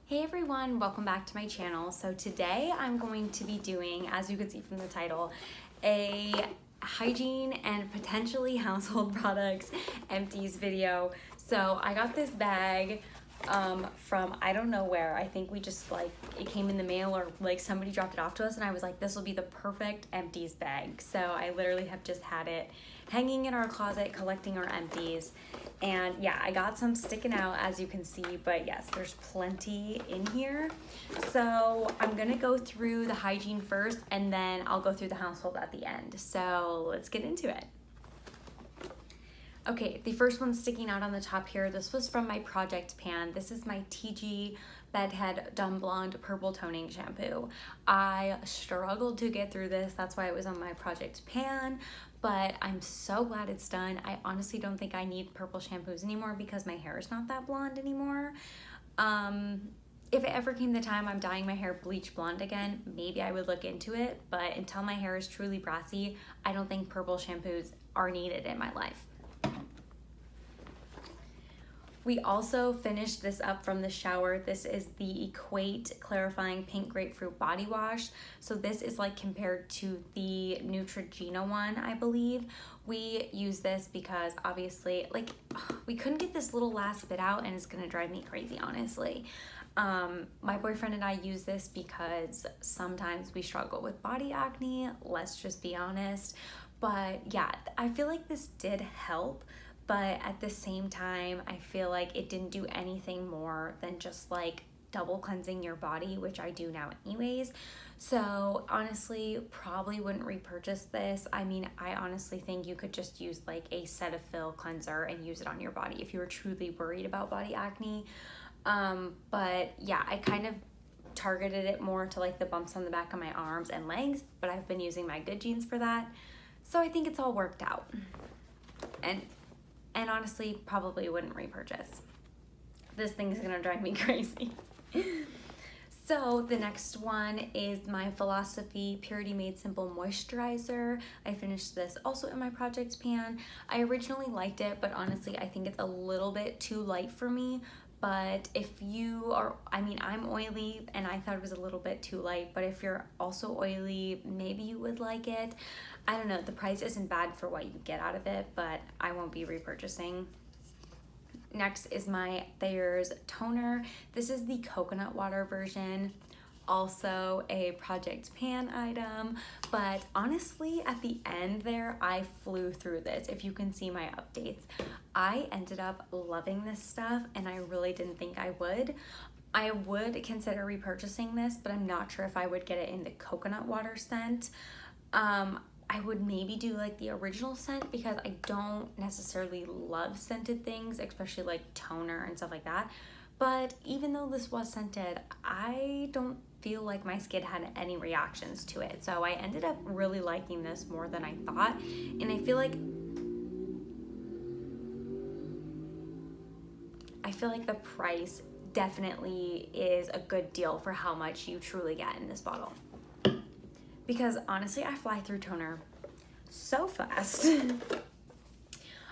Hey everyone, welcome back to my channel. So today I'm going to be doing, as you can see from the title, a hygiene and potentially household products empties video. So I got this bag from I don't know where. I think we just it came in the mail or somebody dropped it off to us, and I was like, this will be the perfect empties bag. So I literally have just had it hanging in our closet collecting our empties. And yeah, I got some sticking out, as you can see, but yes, there's plenty in here. So I'm gonna go through the hygiene first, and then I'll go through the household at the end. So let's get into it. Okay, the first one sticking out on the top here, this was from my project pan. This is my TG Bedhead Dumb Blonde Purple Toning Shampoo. I struggled to get through this, that's why it was on my project pan, but I'm so glad it's done. I honestly don't think I need purple shampoos anymore because my hair is not that blonde anymore. If it ever came the time I'm dyeing my hair bleach blonde again, maybe I would look into it, but until my hair is truly brassy, I don't think purple shampoos are needed in my life. We also finished this up from the shower. This is the Equate Clarifying Pink Grapefruit Body Wash. So this is compared to the Neutrogena one, I believe. We use this because obviously we couldn't get this little last bit out, and it's gonna drive me crazy, honestly. My boyfriend and I use this because sometimes we struggle with body acne, let's just be honest. But yeah, I feel like this did help. But at the same time, I feel like it didn't do anything more than just double cleansing your body, which I do now anyways. So honestly, probably wouldn't repurchase this. I mean, I honestly think you could just use a Cetaphil cleanser and use it on your body if you were truly worried about body acne. But yeah, I kind of targeted it more to the bumps on the back of my arms and legs, but I've been using my Good Genes for that. So I think it's all worked out. And honestly, probably wouldn't repurchase. This thing is gonna drive me crazy. So the next one is my Philosophy Purity Made Simple Moisturizer. I finished this also in my project pan. I originally liked it, but honestly, I think it's a little bit too light for me. But if you are, I'm oily and I thought it was a little bit too light, but if you're also oily, maybe you would like it. I don't know, the price isn't bad for what you get out of it, but I won't be repurchasing. Next is my Thayer's toner. This is the coconut water version. Also a project pan item, but honestly at the end there I flew through this. If you can see my updates, I ended up loving this stuff, and I really didn't think I would. I would consider repurchasing this, but I'm not sure if I would get it in the coconut water scent. I would maybe do the original scent because I don't necessarily love scented things, especially toner and stuff like that. But even though this was scented, I don't feel like my skin had any reactions to it. So I ended up really liking this more than I thought. And I feel like the price definitely is a good deal for how much you truly get in this bottle. Because honestly, I fly through toner so fast.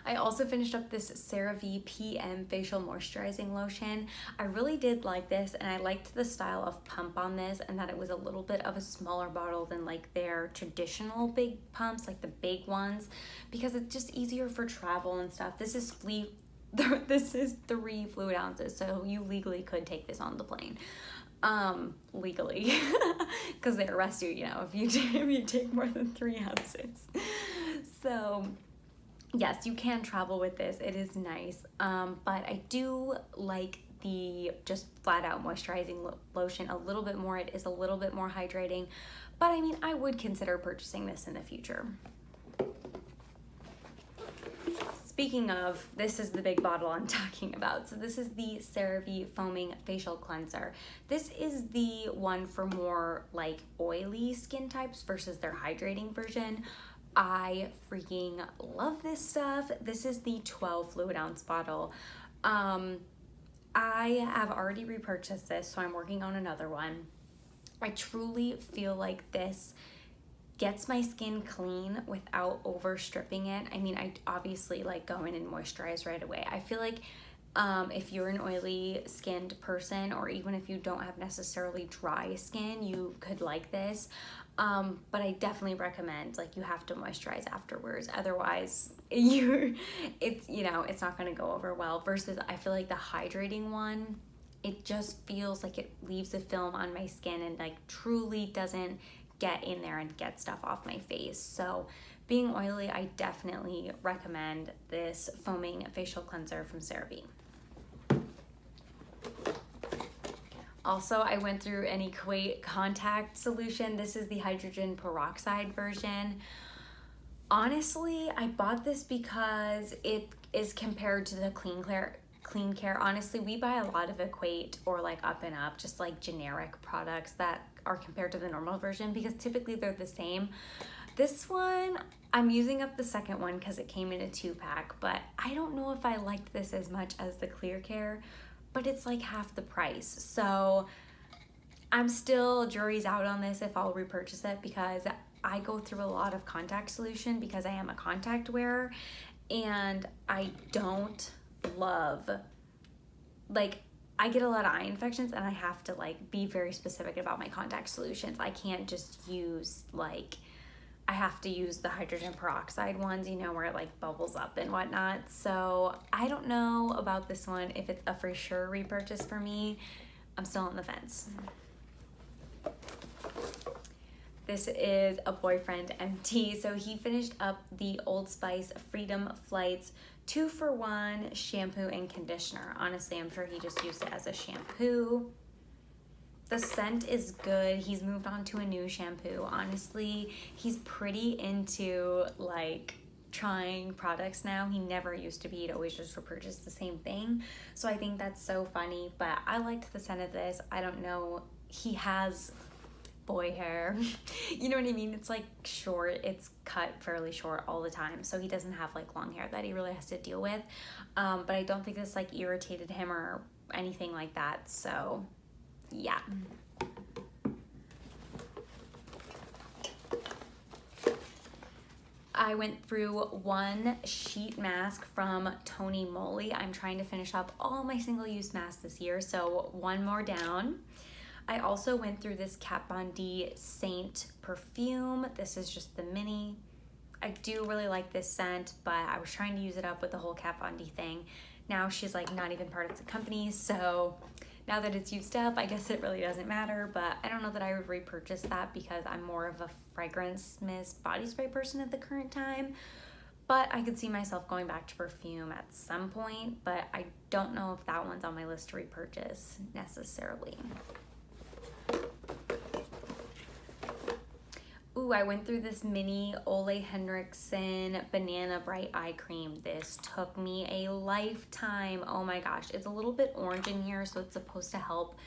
I also finished up this CeraVe PM Facial Moisturizing Lotion. I really did like this, and I liked the style of pump on this, and that it was a little bit of a smaller bottle than their traditional big pumps, the big ones, because it's just easier for travel and stuff. This is 3 fluid ounces, so you legally could take this on the plane. Legally, because they arrest you, if you take more than 3 ounces. So yes, you can travel with this. It is nice. But I do like the just flat out moisturizing lotion a little bit more. It is a little bit more hydrating, but I would consider purchasing this in the future. Speaking of, this is the big bottle I'm talking about. So this is the CeraVe Foaming Facial Cleanser. This is the one for more oily skin types versus their hydrating version. I freaking love this stuff. This is the 12 fluid ounce bottle. I have already repurchased this, so I'm working on another one. I truly feel like this gets my skin clean without over stripping it. I obviously go in and moisturize right away. I feel like If you're an oily skinned person, or even if you don't have necessarily dry skin, you could like this. But I definitely recommend, like, you have to moisturize afterwards. Otherwise, it's not going to go over well. Versus, I feel like the hydrating one, it just feels like it leaves a film on my skin and, like, truly doesn't get in there and get stuff off my face. So being oily, I definitely recommend this foaming facial cleanser from CeraVe. Also, I went through an Equate contact solution. This is the hydrogen peroxide version. Honestly, I bought this because it is compared to the Clean Care. Honestly, we buy a lot of Equate or like Up and Up, just like generic products that are compared to the normal version because typically they're the same. This one, I'm using up the second one because it came in a 2-pack, but I don't know if I liked this as much as the Clear Care, but it's like half the price. So I'm still, jury's out on this if I'll repurchase it, because I go through a lot of contact solution because I am a contact wearer, and I don't love, like, I get a lot of eye infections and I have to like be very specific about my contact solutions. I can't just use I have to use the hydrogen peroxide ones, where it like bubbles up and whatnot. So I don't know about this one, if it's a for sure repurchase for me. I'm still on the fence. This is a boyfriend empty. So he finished up the Old Spice Freedom Flights 2-for-1 shampoo and conditioner. Honestly, I'm sure he just used it as a shampoo. The scent is good. He's moved on to a new shampoo. Honestly, he's pretty into like trying products now. He never used to be. He'd always just repurchase the same thing. So I think that's so funny, but I liked the scent of this. I don't know. He has boy hair. You know what I mean? It's like short. It's cut fairly short all the time. So he doesn't have like long hair that he really has to deal with. But I don't think this like irritated him or anything like that. So yeah. I went through one sheet mask from Tony Moly. I'm trying to finish up all my single-use masks this year, so one more down. I also went through this Kat Von D Saint perfume. This is just the mini. I do really like this scent, but I was trying to use it up with the whole Kat Von D thing. Now she's like not even part of the company, so now that it's used up, I guess it really doesn't matter, but I don't know that I would repurchase that because I'm more of a fragrance mist body spray person at the current time. But I could see myself going back to perfume at some point, but I don't know if that one's on my list to repurchase necessarily. Ooh, I went through this mini Ole Henriksen Banana Bright Eye Cream. This took me a lifetime. Oh my gosh. It's a little bit orange in here, so it's supposed to help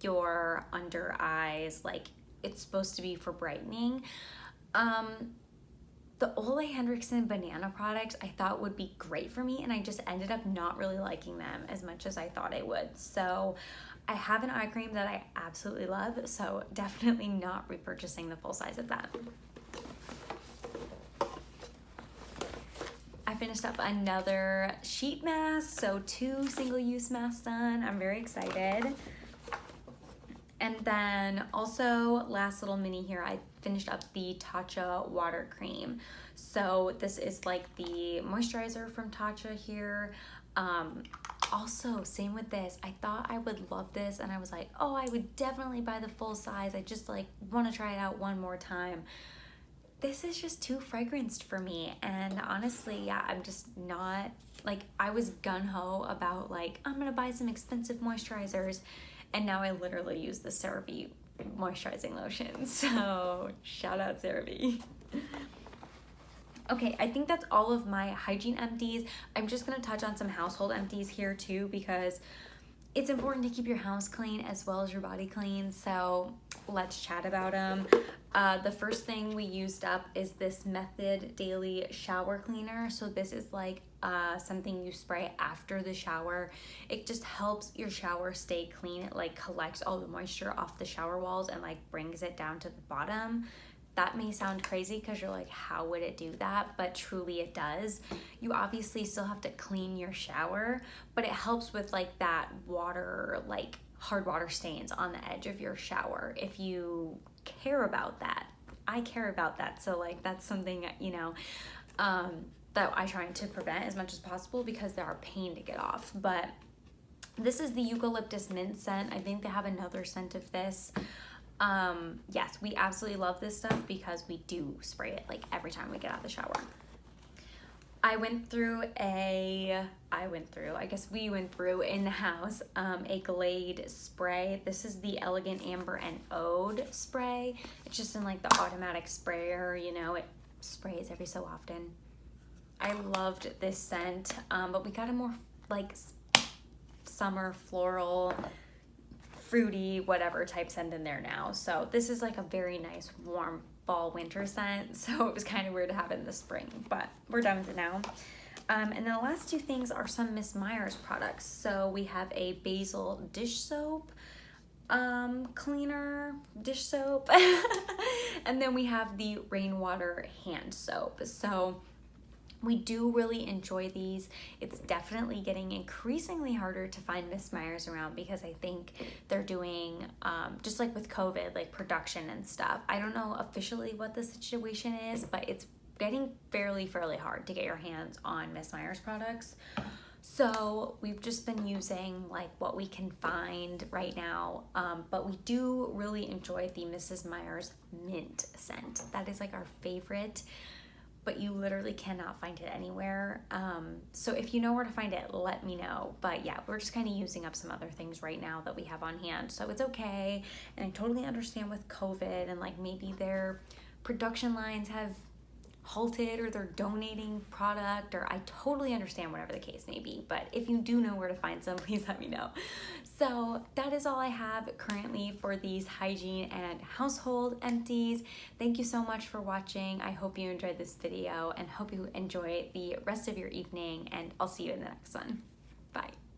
your under eyes. Like, it's supposed to be for brightening. The Ole Henriksen banana products I thought would be great for me, and I just ended up not really liking them as much as I thought I would. So I have an eye cream that I absolutely love, so definitely not repurchasing the full size of that. I finished up another sheet mask, so 2 single-use masks done. I'm very excited. And then also, last little mini here, I finished up the Tatcha water cream. So this is like the moisturizer from Tatcha here. Also, same with this. I thought I would love this, and I was like, oh, I would definitely buy the full size. I just like want to try it out one more time. This is just too fragranced for me, and honestly, yeah, I'm just not, like, I was gung-ho about like, I'm gonna buy some expensive moisturizers, and now I literally use the CeraVe moisturizing lotion. So shout out CeraVe. Okay, I think that's all of my hygiene empties. I'm just gonna touch on some household empties here too, because it's important to keep your house clean as well as your body clean. So let's chat about them. The first thing we used up is this Method Daily Shower Cleaner. So this is like something you spray after the shower. It just helps your shower stay clean. It like collects all the moisture off the shower walls and like brings it down to the bottom. that may sound crazy because you're like, how would it do that? But truly it does. You obviously still have to clean your shower, but it helps with like that water, like hard water stains on the edge of your shower. If you care about that, I care about that. So like that's something, you know, that I try to prevent as much as possible because they're a pain to get off. But this is the eucalyptus mint scent. I think they have another scent of this. Yes, we absolutely love this stuff because we do spray it like every time we get out of the shower. I guess we went through in the house, a Glade spray. This is the Elegant Amber and Ode spray. It's just in like the automatic sprayer, you know, it sprays every so often. I loved this scent, but we got a more like summer floral, fruity, whatever type scent in there now. So this is like a very nice warm fall winter scent. So it was kind of weird to have it in the spring, but we're done with it now. And then the last two things are some Miss Meyer's products. So we have a basil dish soap, cleaner dish soap, and then we have the rainwater hand soap. So we do really enjoy these. It's definitely getting increasingly harder to find Miss Meyer's around because I think they're doing, just like with COVID, like production and stuff. I don't know officially what the situation is, but it's getting fairly hard to get your hands on Miss Meyer's products. So we've just been using like what we can find right now, but we do really enjoy the Mrs. Meyer's mint scent. That is like our favorite, but you literally cannot find it anywhere. So if you know where to find it, let me know. But yeah, we're just kind of using up some other things right now that we have on hand. So it's okay. And I totally understand with COVID and like maybe their production lines have halted or they're donating product, or I totally understand whatever the case may be. But if you do know where to find some, please let me know. So that is all I have currently for these hygiene and household empties. Thank you so much for watching. I hope you enjoyed this video and hope you enjoy the rest of your evening, and I'll see you in the next one. Bye.